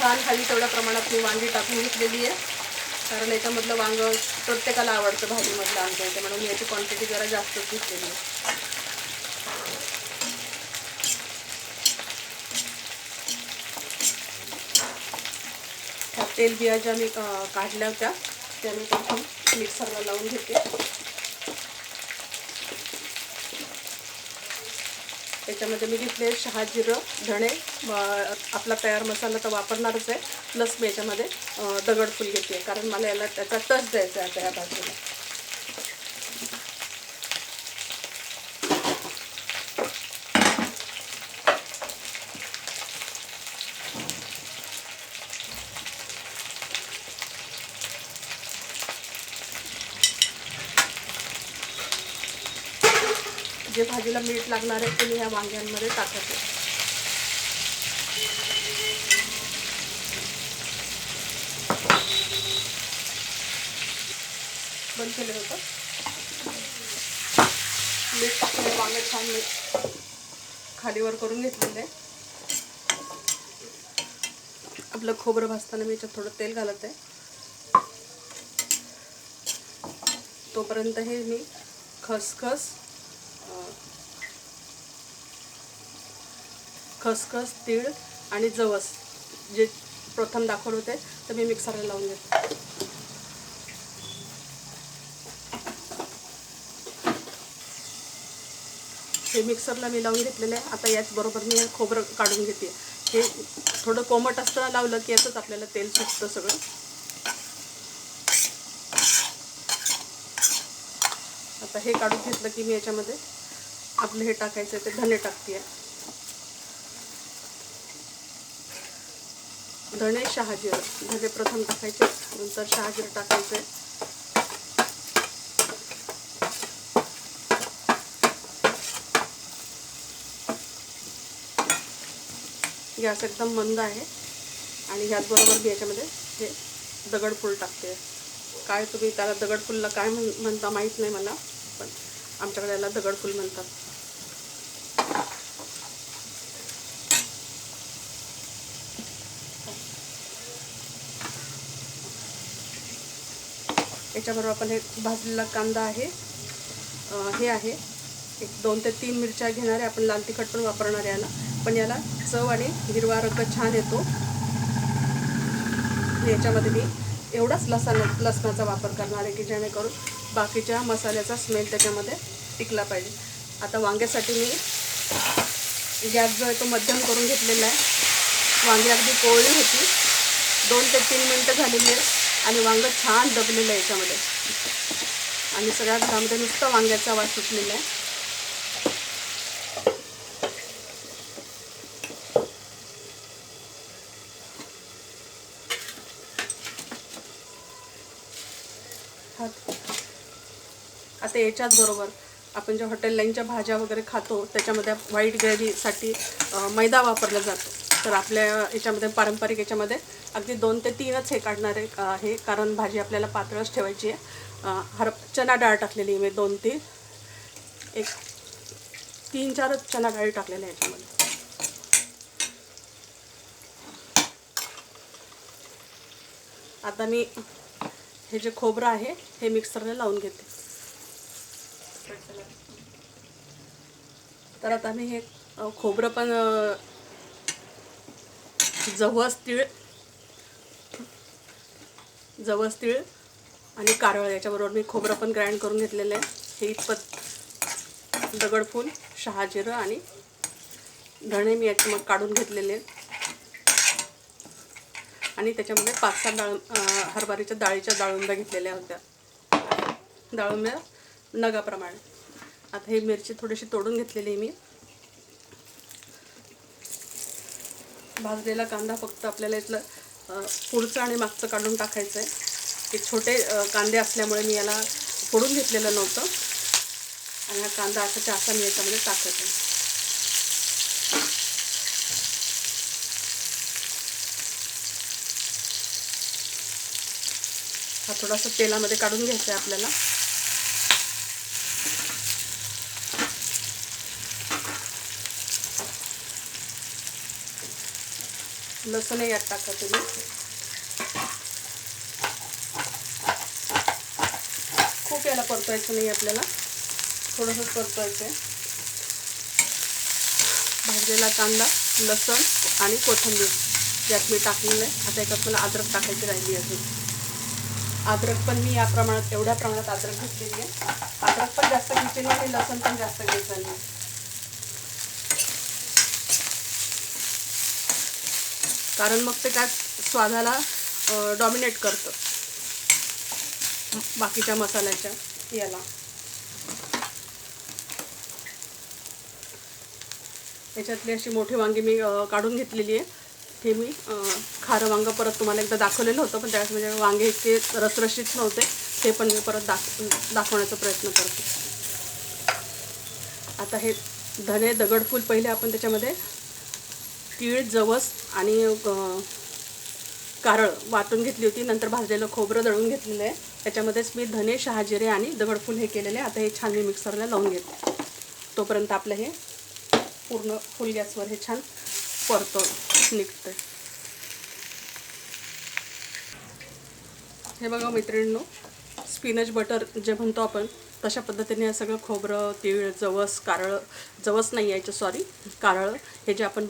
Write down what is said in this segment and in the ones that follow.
छान हवी तेवढ्या प्रमाणात मी वांगी टाकून घेतलेली आहे, कारण याच्यामधलं वांगं प्रत्येकाला आवडतं भाजीमधलं आमच्या इथे, म्हणून याची क्वांटिटी जरा जास्तच घेतलेली आहे. ह्या तेल बिया ज्या मी काढल्या होत्या त्या मी प्रथम मिक्सरला लावून घेते. त्याच्यामध्ये मी घेतले शहा जिरं, धणे, आपला तयार मसाला तर वापरणारच आहे, प्लस मी याच्यामध्ये दगडफूल घेते, कारण मला याला त्याचा टच द्यायचा आहे त्या भाजीला. जे भाजीला मीठ लागणार आहे ते मी ह्या वांग्यांमध्ये टाकायचे. बंद केलं होतं. मीठ टाकलेलं वांगे छान मीठ खालीवर करून घेतलेलं आहे. आपलं खोबरं भाजताना मी याच्यात थोडं तेल घालत आहे. तोपर्यंत हे मी खसखस, तीळ आणि जवस जे प्रथम दाखवले होते तर मी मिक्सरला लावून घेते. हे मिक्सरला मी लावून घेतलेलं आहे. आता याचबरोबर मी खोबरं काढून घेते. हे थोडं कोमट असताना लावलं की याचंच आपल्याला तेल सुटतं सगळं. आता हे काढून घेतलं की मी याच्यामध्ये आपलं हे टाकायचं आहे, ते धणे टाकते. धणे, शहाजिरं. धणे प्रथम टाकायचे, नंतर शहाजिरं टाकायचे. गॅस एकदम मंद आहे आणि ह्याचबरोबर मी याच्यामध्ये हे दगडफूल टाकते. काय तुम्ही त्याला दगडफूलला काय म्हणता माहीत नाही मला, पण आमच्याकडे याला दगडफूल म्हणतात. याच्याबरोबर आपण हे भाजलेला कांदा आहे, हे आहे एक 2 ते 3 मिरच्या घेणार आहे. आपण लाल तिखट पण वापरणार याला, पण याला चव आणि हिरवा रंग छान येतो. याच्यामध्ये मी एवढाच लसणाचा वापर करणार आहे की जेणेकरून बाकीच्या मसाल्याचा स्मेल त्याच्यामध्ये टिकला पाहिजे. आता वांग्यासाठी मी गॅस जो आहे तो मध्यम करून घेतलेला आहे. वांगी अगदी कोवळी होती, 2 ते 3 मिनटं झालेली आहेत आणि वांगं छान दबलेलं आहे याच्यामध्ये, आणि सगळ्या घरामध्ये नुसतं वांग्याचा वास सुटलेला आहे. आता याच्याच बरोबर आपण ज्या हॉटेल लाईनच्या भाज्या वगैरे खातो त्याच्यामध्ये व्हाईट ग्रेव्हीसाठी मैदा वापरला जातो, तर आपल्या याच्यामध्ये पारंपरिक याच्यामध्ये अगदी 2 ते 3च हे काढणार आहे, कारण भाजी आपल्याला पातळच ठेवायची आहे. चणा डाळ टाकलेली मी 2 ते 3-4 चणा डाळी टाकलेल्या याच्यामध्ये. आता मी हे जे खोबरं आहे हे मिक्सरला लावून घेते. तर आता मी हे खोबरं पण जवस तीळ आणि कारळ याच्याबरोबर मी खोबरं पण ग्राइंड करून घेतलेलं आहे. हे इतपत दगडफूल, शहाजिरं आणि धणे मी याच्यामध्ये काढून घेतलेले आहेत आणि त्याच्यामध्ये 5-6 हरभऱ्याच्या डाळीच्या डाळुंब्या घेतलेल्या होत्या, डाळुंब्या नगाप्रमाणे. आता ही मिरची थोडीशी तोडून घेतलेली मी. भाजलेला कांदा फक्त आपल्याला इथलं पुढचं आणि मागचं काढून टाकायचं आहे. हे छोटे कांदे असल्यामुळे मी याला फोडून घेतलेलं नव्हतं आणि हा कांदा असाच्या असा मी याच्यामध्ये टाकायचा. हा थोडासा तेलामध्ये काढून घ्यायचा आहे आपल्याला. लसूणही यात टाका तुम्ही. खूप याला परतायचं नाही आपल्याला, थोडंसं परतायचं आहे. भाजलेला कांदा, लसूण आणि कोथिंबीर यात मी टाकलेलं आहे. आता याच्यात मला अद्रक टाकायची राहिली अजून. अद्रक पण मी एवढ्या प्रमाणात अद्रक घेतलेली आहे. अद्रक पण जास्त घ्यायची नाही आणि लसूण पण जास्त घ्यायचं नाही, कारण मग ते काय स्वादाला डॉमिनेट करतं बाकीच्या मसाल्याच्या याला. याच्यातली अशी मोठी वांगी मी काढून घेतलेली आहे. हे मी खारं वांगं परत तुम्हाला एकदा दाखवलेलं होतं, पण त्यावेळेस म्हणजे वांगे इतके रसरशीत नव्हते. ते पण मी परत दाखवण्याचा प्रयत्न करते. आता हे धने, दगडफूल पहिले आपण त्याच्यामध्ये तीळ, जवस आणि कारळ वाटून घेतली होती. नंतर भाजलेलं खोबरं दळून घेतलेलं आहे. त्याच्यामध्येच मी धने, शहाजिरे आणि दगडफूल हे केलेले. आता हे छान मी मिक्सरला लावून घेते. तोपर्यंत आपलं हे पूर्ण फुल गॅसवर हे छान परतून निघतं. हे बघा मैत्रिणींनो, स्पिनच बटर जे म्हणतो आपण तशा पद्धतीने हे सगळं खोबरं, तीळ, जवस, कारळ, जवस नाही यायचं सॉरी, कारळ हे जे आपण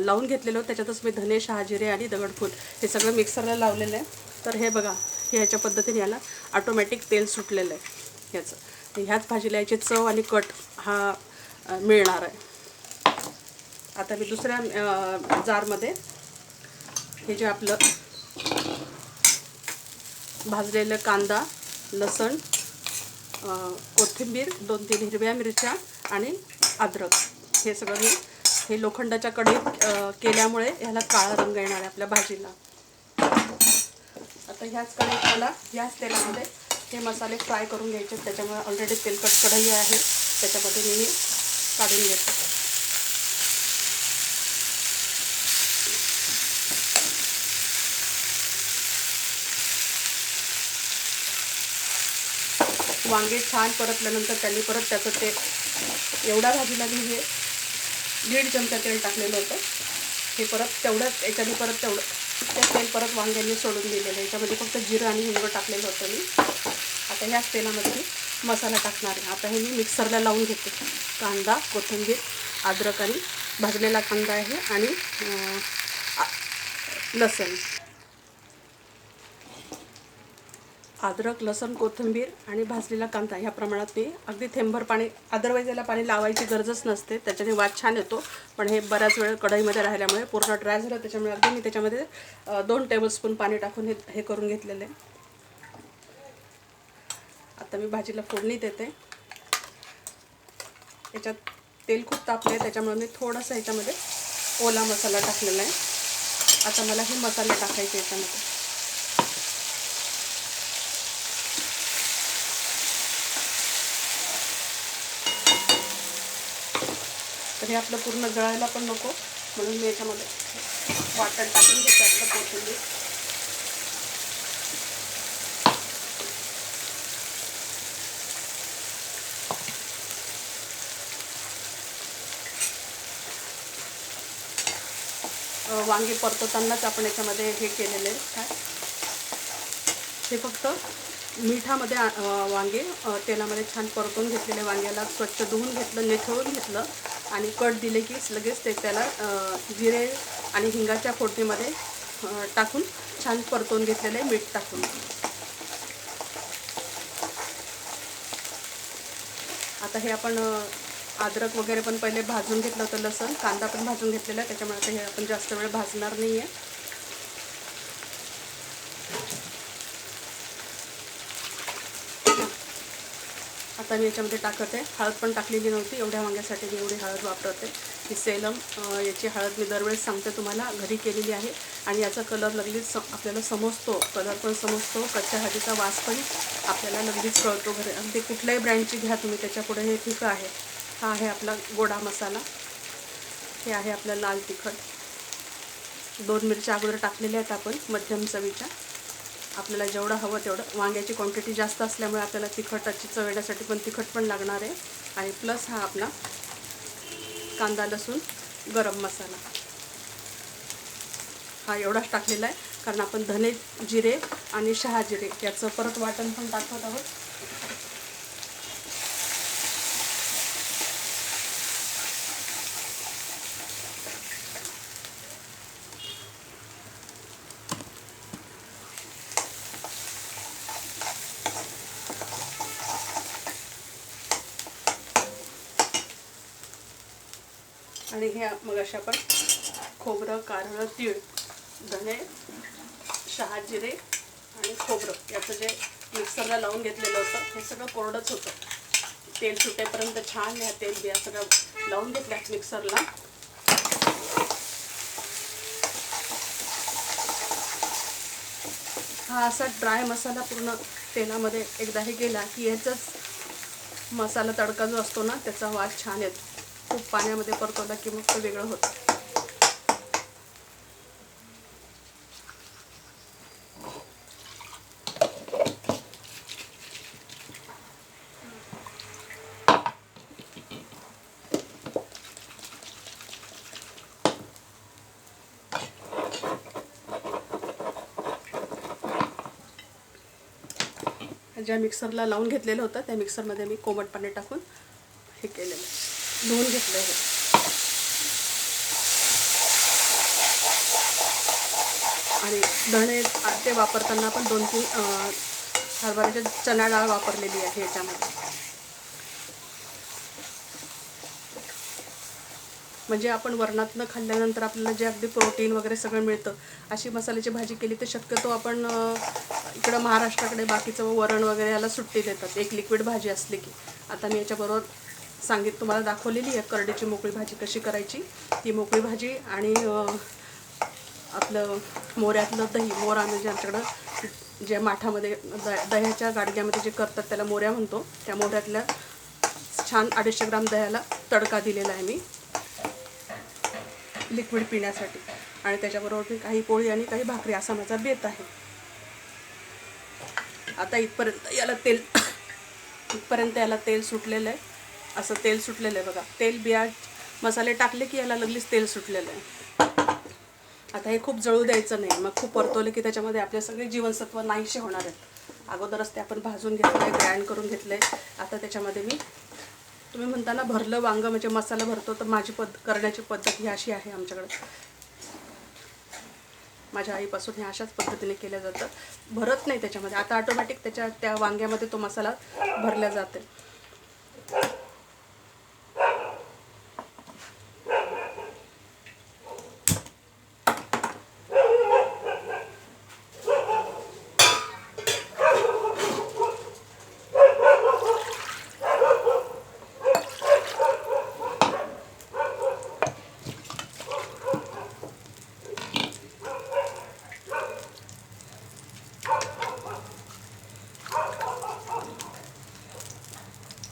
लावून घेतलेलं त्याच्यातच मी धने, शहाजिरे आणि दगडफूल हे सगळं मिक्सरला लावलेलं आहे. तर हे बघा, हे ह्याच्या पद्धतीने याला ऑटोमॅटिक तेल सुटलेलं आहे ह्याचं. ह्याच भाजीला याची चव आणि कट हा मिळणार आहे. आता मी दुसऱ्या जारमध्ये हे जे आपलं भाजलेलं कांदा, लसण, कोथिंबीर, 2-3 हिरव्या मिरच्या आणि अद्रक हे सगळं मी हे लोखंडाच्या कढईत केल्यामुळे ह्याला काळा रंग येणार आहे आपल्या भाजीला. आता ह्याच कढईत मला ह्याच तेलामध्ये हे मसाले फ्राय करून घ्यायचे. त्याच्यामुळे ऑलरेडी तेलकट कढई आहे, त्याच्यामध्ये मी काढून घेते. वांगे छान परतल्यानंतर त्यांनी परत त्याचं ते एवढ्या भाजीला मी हे 1.5 चमचा तेल टाकलेलं होतं. हे परत तेवढंच याच्याने परत तेवढं ते तेल परत वांग्यांनी सोडून दिलेलं आहे. याच्यामध्ये फक्त जिरं आणि हिंग टाकलेलं होतं मी. आता ह्याच तेलामध्ये मी मसाला टाकणार आहे. आता हे मी मिक्सरला लावून घेते. कांदा, कोथिंबीर, अद्रक आणि भाजलेला कांदा आहे आणि लसूण. अद्रक, लसूण, कोथिंबीर आणि भाजलेला कांदा ह्या प्रमाणात मी अगदी थेंबभर पाणी, अदरवाईज याला पाणी लावायची गरजच नसते, त्याच्याने वास छान येतो. पण हे बऱ्याच वेळ कढईमध्ये राहिल्यामुळे पूर्ण ड्राय झालं, त्याच्यामुळे अगदी मी त्याच्यामध्ये 2 टेबलस्पून पाणी टाकून हे करून घेतलेलं आहे. आता मी भाजीला फोडणी देते. याच्यात तेल खूप तापले आहे, त्याच्यामुळे मी थोडंसं याच्यामध्ये ओला मसाला टाकलेला आहे. आता मला हे मसाले टाकायचे याच्यामध्ये. तर हे आपलं पूर्ण जळायला पण नको, म्हणून मी याच्यामध्ये वाटण टाकून घेते आपलं कोथिंबीर. वांगे परतवतानाच आपण याच्यामध्ये हे केलेले काय, हे फक्त मिठामध्ये वांगे तेलामध्ये छान परतून घेतलेले. वांग्याला स्वच्छ धुवून घेतलं, निथळून घेतलं आणि कट दिले की लगेच ते त्याला जिरे आणि हिंगाच्या फोडणीमध्ये टाकून छान परतून घेतलेले, मीठ टाकून. आता हे आपण अद्रक वगैरे पण पहिले भाजून घेतलं होतं, लसूण, कांदा पण भाजून घेतलेला आहे, त्याच्यामुळे हे आपण जास्त वेळ भाजणार नाही आहे. आता मी याच्यामध्ये टाकत आहे. हळद पण टाकलेली नव्हती, एवढ्या वांग्यासाठी मी एवढी हळद वापरते. ही सेलम याची हळद मी दरवेळेस सांगते तुम्हाला, घरी केलेली आहे आणि याचा कलर लगेच आपल्याला समजतो, कलर पण समजतो, कच्च्या हळदीचा वास पण आपल्याला लगेच कळतो. घरी अगदी कुठल्याही ब्रँडची घ्या तुम्ही, त्याच्यापुढे हे ठीक आहे. हा आहे आपला गोडा मसाला, हे आहे आपला लाल तिखट. 2 मिरच्या अगोदर टाकलेल्या आहेत आपण मध्यम चवीच्या. आपल्याला जेवढं हवं तेवढं, वांग्याची क्वांटिटी जास्त असल्यामुळे आपल्याला तिखटाची चव येण्यासाठी पण तिखट पण लागणार आहे. आणि प्लस हा आपला कांदा, लसूण, गरम मसाला. हा एवढाच टाकलेला आहे, कारण आपण धने जिरे आणि शहाजिरे याचं परत वाटण पण टाकत आहोत. आणि हे मग अशा आपण खोबरं, कारळं, तीळ, धने, शहाजिरे आणि खोबरं याचं जे मिक्सरला लावून घेतलेलं होतं हे सगळं कोरडंच होतं. तेल सुटेपर्यंत छान ह्या तेल बिया सगळं लावून घेतल्या मिक्सरला. हा असा ड्राय मसाला पूर्ण तेलामध्ये एकदाही गेला की याचाच मसाला तडका जो असतो ना त्याचा वास छान येतो. खूप पाण्यामध्ये परतवला की मग ते वेगळं होतं. ज्या मिक्सरला लावून घेतलेलं होतं त्या मिक्सरमध्ये मी कोमट पाणी टाकून हे केलेलं, धुवून घेतलं आहे. आणि धणे ते वापरताना आपण 2-3 हरभऱ्याची चणा डाळ वापरलेली आहे याच्यामध्ये. म्हणजे आपण वरणातनं खाल्ल्यानंतर आपल्याला जे अगदी प्रोटीन वगैरे सगळं मिळतं, अशी मसाल्याची भाजी केली तर शक्यतो आपण इकडं महाराष्ट्राकडे बाकीचं वरण वगैरे याला सुट्टी देतात एक लिक्विड भाजी असली की. आता मी याच्याबरोबर तुम्हाला दाखवलेली आहे करडीची मोकळी भाजी कशी करायची. ती मोकळी भाजी आणि आपलं मोऱ्यातलं दही, मोरा म्हणजे आमच्याकडं जे माठामध्ये दह्याच्या गाडग्यामध्ये जे करतात त्याला मोऱ्या म्हणतो, त्या मोऱ्यातल्या छान 250 ग्राम दह्याला तडका दिलेला आहे मी लिक्विड पिण्यासाठी. आणि त्याच्याबरोबर मी काही पोळी आणि काही भाकरी असा माझा बेत आहे. आता इथपर्यंत याला तेल सुटलेलं आहे. असं तेल सुटलेलं आहे बघा. तेल बिया मसाले टाकले की याला लगेच तेल सुटलेलं आहे. आता हे खूप जळू द्यायचं नाही, मग खूप परतवलं की त्याच्यामध्ये आपले सगळे जीवनसत्व नाहीसे होणार आहेत. अगोदरच ते आपण भाजून घेतलं आहे, ग्राइंड करून घेतलं आहे. आता त्याच्यामध्ये मी, तुम्ही म्हणता ना भरलं वांग म्हणजे मसाला भरतो, तर माझी करण्याची पद्धत ही अशी आहे आमच्याकडे. माझ्या आईपासून हे अशाच पद्धतीने केलं जातं. भरत नाही त्याच्यामध्ये. आता ऑटोमॅटिक त्या वांग्यामध्ये तो मसाला भरला जाते.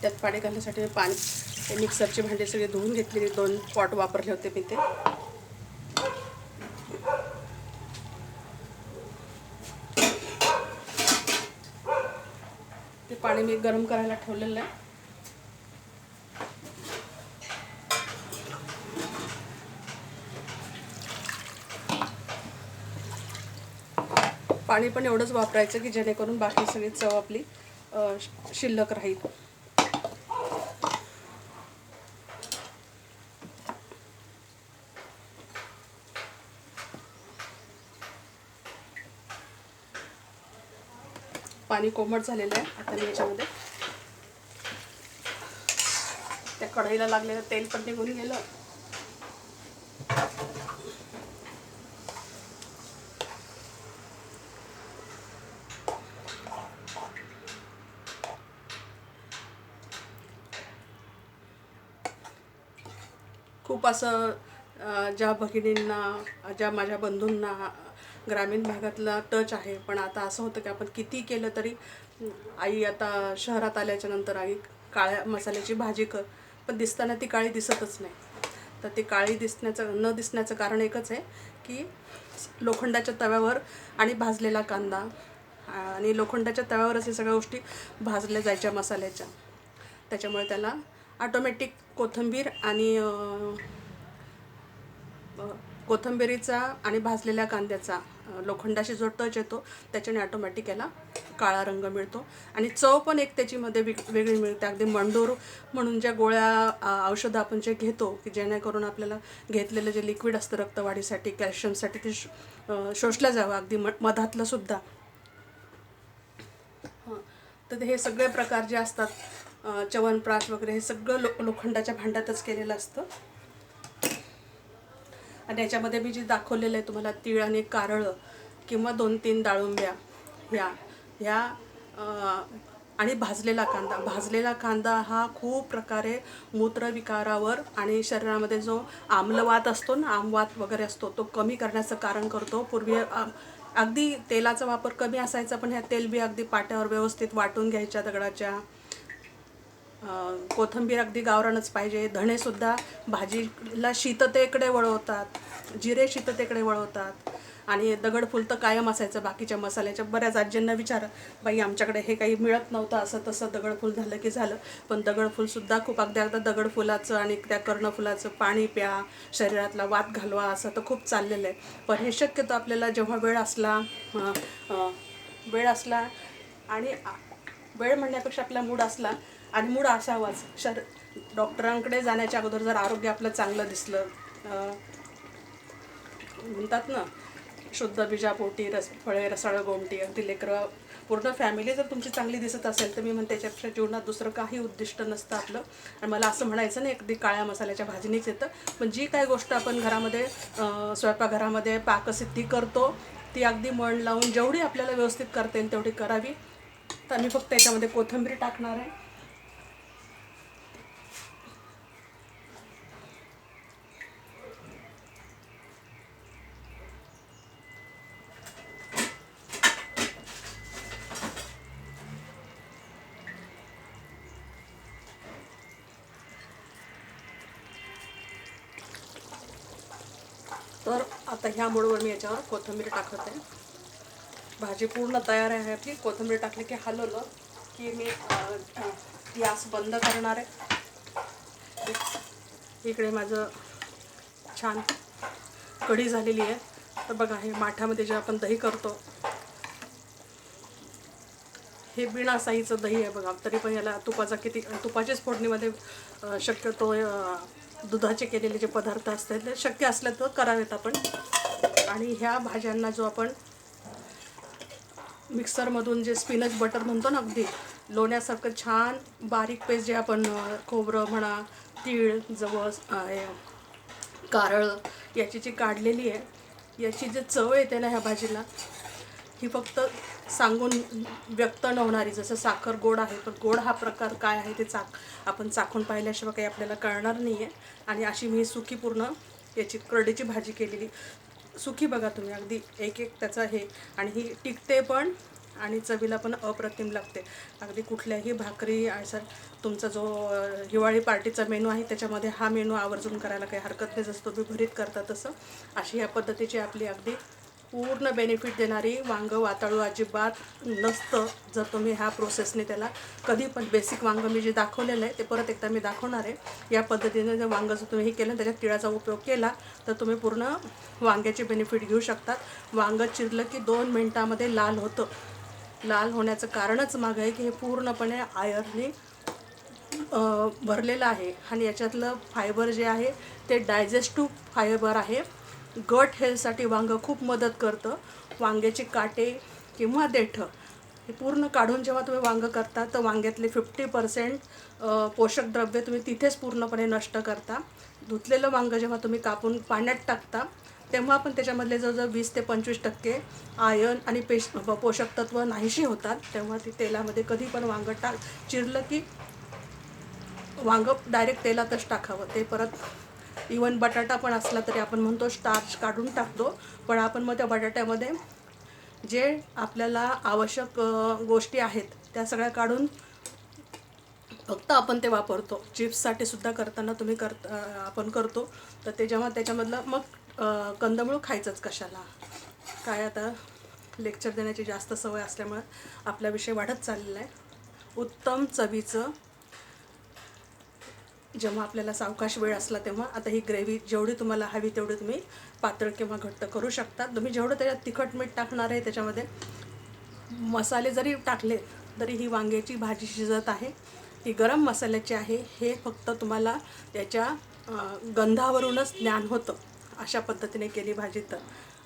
त्यात पाणी घालण्यासाठी ते मिक्सरचे भांडे सगळे धुवून घेतलेले, 2 पॉट वापरले होते मी. ते पाणी मी गरम करायला ठेवलेलं आहे. पाणी पण एवढंच वापरायचं की जेणेकरून बाकी सगळी चव आपली शिल्लक राहील. पाणी कोमट झालेलं आहे. आता मी याच्यामध्ये त्या कढईला लागलेलं तेल पण निघून गेलं. खूप असं ज्या भगिनींना, ज्या माझ्या बंधूंना ग्रामीण भागातला टच आहे, पण आता असं होतं की आपण किती केलं तरी आई आता शहरात आल्याच्या नंतर आई काळ्या मसाल्याची भाजी कर, पण दिसताना ती काळी दिसतच नाही. तर ती काळी न दिसण्याचं कारण एकच आहे की लोखंडाच्या तव्यावर आणि भाजलेला कांदा आणि लोखंडाच्या तव्यावरच हे सगळ्या गोष्टी भाजल्या जायच्या मसाल्याच्या. त्याच्यामुळे त्याला ऑटोमॅटिक कोथिंबीर आणि कोथिंबिरीचा आणि भाजलेल्या कांद्याचा लोखंडाशी जो टच येतो त्याच्याने ऑटोमॅटिक याला काळा रंग मिळतो आणि चव पण एक त्याच्यामध्ये वेगळी मिळते. अगदी मंडूर म्हणून ज्या गोळ्या औषधं आपण जे घेतो की जेणेकरून आपल्याला घेतलेलं जे लिक्विड असतं रक्तवाढीसाठी कॅल्शियमसाठी ते शोषलं जावं अगदी मधातलं सुद्धा. तर हे सगळे प्रकार जे असतात च्यवनप्राश वगैरे हे सगळं लोखंडाच्या भांड्यातच केलेलं असतं. आणि याच्यामध्ये मी जे दाखवलेलं आहे तुम्हाला तीळ आणि कारळं किंवा 2-3 डाळुंब्या ह्या आणि भाजलेला कांदा हा खूप प्रकारे मूत्रविकारावर आणि शरीरामध्ये जो आम्लवात असतो ना, आमवात वगैरे असतो तो कमी करण्याचं कारण करतो. पूर्वी अगदी तेलाचा वापर कमी असायचा, पण ह्या तेल बी अगदी पाट्यावर व्यवस्थित वाटून घ्यायच्या दगडाच्या. कोथिंबीर अगदी गावरानच पाहिजे. धणेसुद्धा भाजीला शीततेकडे वळवतात, जिरे शीततेकडे वळवतात. आणि दगडफूल तर कायम असायचं बाकीच्या मसाल्याच्या. बऱ्याच आजींना विचारा, बाई आमच्याकडे हे काही मिळत नव्हतं, असं तसं दगडफूल झालं की झालं. पण दगडफूलसुद्धा खूप अगदी दगडफुलाचं आणि त्या कर्णफुलाचं पाणी प्या, शरीरातला वात घालवा, असं तर खूप चाललेलं आहे. पण हे शक्यतो आपल्याला जेव्हा वेळ असला आणि वेळ म्हणण्यापेक्षा आपला मूड असला आणि मूड असावाच. डॉक्टरांकडे जाण्याच्या अगोदर जर आरोग्य आपलं चांगलं दिसलं, म्हणतात ना शुद्ध बीजापोटी फळे रसाळ गोमटी, अगदी लेकरं पूर्ण फॅमिली जर तुमची चांगली दिसत असेल तर मी म्हणते त्याच्यापेक्षा जीवनात दुसरं काही उद्दिष्ट नसतं आपलं. आणि मला असं म्हणायचं नाही अगदी काळ्या मसाल्याच्या भाजीनीच येतं, पण जी काय गोष्ट आपण घरामध्ये स्वयंपाकघरामध्ये पाकसिद्धी करतो ती अगदी मन लावून जेवढी आपल्याला व्यवस्थित करता येईल तेवढी करावी. तर मी फक्त याच्यामध्ये कोथिंबीर टाकणार आहे. तर आता ह्या मूडवर मी याच्यावर कोथिंबीर टाकत आहे. भाजी पूर्ण तयार आहे आपली. कोथिंबीर टाकली की हलवलं की मी गॅस बंद करणार आहे. इकडे माझं छान कढी झालेली आहे. तर बघा, हे माठामध्ये जे आपण दही करतो हे बिना साईचं दही आहे बघा. तरी पण याला तुपाचीच फोडणीमध्ये शक्यतो दुधाचे केलेले जे पदार्थ असतात ते शक्य असलं तर करावेत आपण. आणि ह्या भाज्यांना जो आपण मिक्सरमधून जे स्पिनच बटर म्हणतो ना, अगदी लोण्यासारखं छान बारीक पेस्ट जे आपण खोबरं म्हणा, तीळ, जवस, कारळ याची जी काढलेली आहे, याची जी चव येते ना ह्या भाजीला, ही फक्त सांगून व्यक्त न होणारी. जसं साखर गोड आहे, पण गोड हा प्रकार काय आहे ते आपण चाखून पाहिल्याशिवाय काही आपल्याला कळणार नाही आहे. आणि अशी मी सुकी पूर्ण याची करडीची भाजी केलेली. सुकी बघा तुम्ही, अगदी एक त्याचा हे, आणि ही टिकते पण आणि चवीला पण अप्रतिम लागते. अगदी कुठल्याही भाकरी असं तुमचा जो हिवाळी पार्टीचा मेनू आहे त्याच्यामध्ये हा मेनू आवर्जून करायला काही हरकत नाही. जसं तुम्ही भरीत करता तसं अशी ह्या पद्धतीची आपली अगदी पूर्ण बेनिफिट देणारी वांगं वाताळू अजिबात नसतं जर तुम्ही ह्या प्रोसेसने त्याला कधी पण. बेसिक वांगं मी जे दाखवलेलं आहे ते परत एकदा मी दाखवणार आहे. या पद्धतीने जर वांगं जर तुम्ही हे केलं, त्याच्यात तिळाचा उपयोग केला तर तुम्ही पूर्ण वांग्याचे बेनिफिट घेऊ शकतात. वांगं चिरलं की 2 मिनटामध्ये लाल होतं. लाल होण्याचं कारणच मागं आहे की हे पूर्णपणे आयर्नने भरलेलं आहे. आणि याच्यातलं फायबर जे आहे ते डायजेस्टिव्ह फायबर आहे. गट हेल्थसाठी वांगं खूप मदत करतं. वांग्याचे काटे किंवा देठं हे पूर्ण काढून जेव्हा तुम्ही वांगं करता तर वांग्यातले 50% पोषक द्रव्य तुम्ही तिथेच पूर्णपणे नष्ट करता. धुतलेलं वांगं जेव्हा तुम्ही कापून पाण्यात टाकता तेव्हा पण त्याच्यामधले जवळजवळ 20 ते 25% आयर्न आणि पोषक तत्व नाहीशी होतात. तेव्हा ती तेलामध्ये कधी पण वांगं चिरलं की वांगं डायरेक्ट तेलातच टाकावं. ते परत इवन बटाटा पण असला तरी आपण म्हणतो स्टार्च काढून टाकतो, पण आपण मग त्या बटाट्यामध्ये जे आपल्याला आवश्यक गोष्टी आहेत त्या सगळ्या काढून फक्त आपण ते वापरतो. चिप्ससाठी सुद्धा करताना आपण करतो. तर ते जेव्हा त्याच्यामधलं मग कंदमुळं खायचंच कशाला काय. आता लेक्चर देण्याची जास्त सवय असल्यामुळे आपला विषय वाढत चाललेला आहे. उत्तम चवीचं जेव्हा आपल्याला सावकाश वेळ असला तेव्हा. आता ही ग्रेव्ही जेवढी तुम्हाला हवी तेवढी तुम्ही पातळ किंवा घट्ट करू शकता. तुम्ही जेवढं त्याच्यात तिखट मीठ टाकणार आहे त्याच्यामध्ये मसाले जरी टाकले तरी ही वांग्याची भाजी शिजत आहे. ही गरम मसाल्याची आहे. हे फक्त तुम्हाला त्याच्या गंधावरूनच ज्ञान होतं. अशा पद्धतीने केली भाजी तर.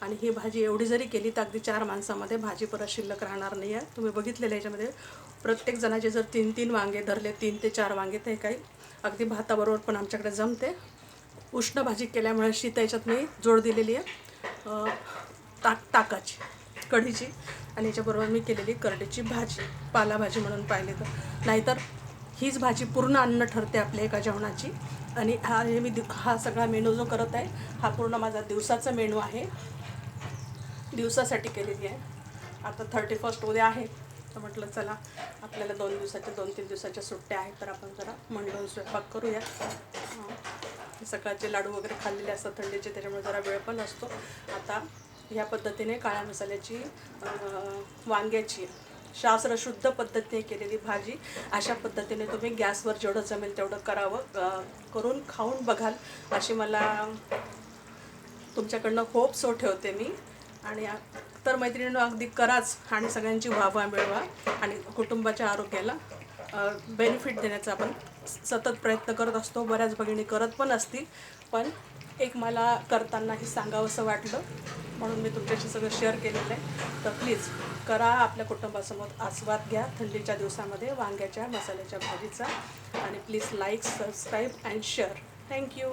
आणि ही भाजी एवढी जरी केली तर अगदी 4 माणसामध्ये भाजी परत शिल्लक राहणार नाही आहे. तुम्ही बघितलेलं याच्यामध्ये प्रत्येक जणाचे जर 3-3 वांगे धरले, 3 ते 4 वांगे, ते काही अगदी भाताबरोबर पण आमच्याकडे जमते. उष्ण भाजी केल्यामुळे शीत याच्यात मी जोड दिलेली आहे ताकाची, कढीची. आणि याच्याबरोबर मी केलेली करडीची भाजी, पालाभाजी म्हणून पाहिली तर. नाहीतर हीच भाजी पूर्ण अन्न ठरते आपल्या एका जेवणाची. आणि हा सगळा मेनू जो करत आहे हा पूर्ण माझा दिवसाचा मेनू आहे, दिवसासाठी केलेली आहे. आता 31 उद्या आहे तर म्हटलं चला आपल्याला 2-3 दिवसाच्या सुट्ट्या आहेत तर आपण जरा मंडळून स्वयंपाक करूया. सकाळचे लाडू वगैरे खाल्लेले असतात थंडीचे, त्याच्यामुळे जरा वेळ पण असतो. आता ह्या पद्धतीने काळ्या मसाल्याची वांग्याची शास्त्रशुद्ध पद्धतीने केलेली भाजी अशा पद्धतीने तुम्ही गॅसवर जेवढं जमेल तेवढं करावं, करून खाऊन बघाल अशी मला तुमच्याकडनं होप्स ठेवते मी. आणि तर मैत्रिणींनो अगदी कराच आणि सगळ्यांची वाहवा मिळवा आणि कुटुंबाच्या आरोग्याला बेनिफिट देण्याचा आपण सतत प्रयत्न करत असतो. बऱ्याच भगिनी करत पण असतील, पण एक मला करतानाही सांगावंसं वाटलं म्हणून मी तुमच्याशी सगळं शेअर केलेलं आहे. तर प्लीज करा, आपल्या कुटुंबासमोर आस्वाद घ्या थंडीच्या दिवसामध्ये वांग्याच्या मसाल्याच्या भाजीचा. आणि please like, subscribe and share. Thank you.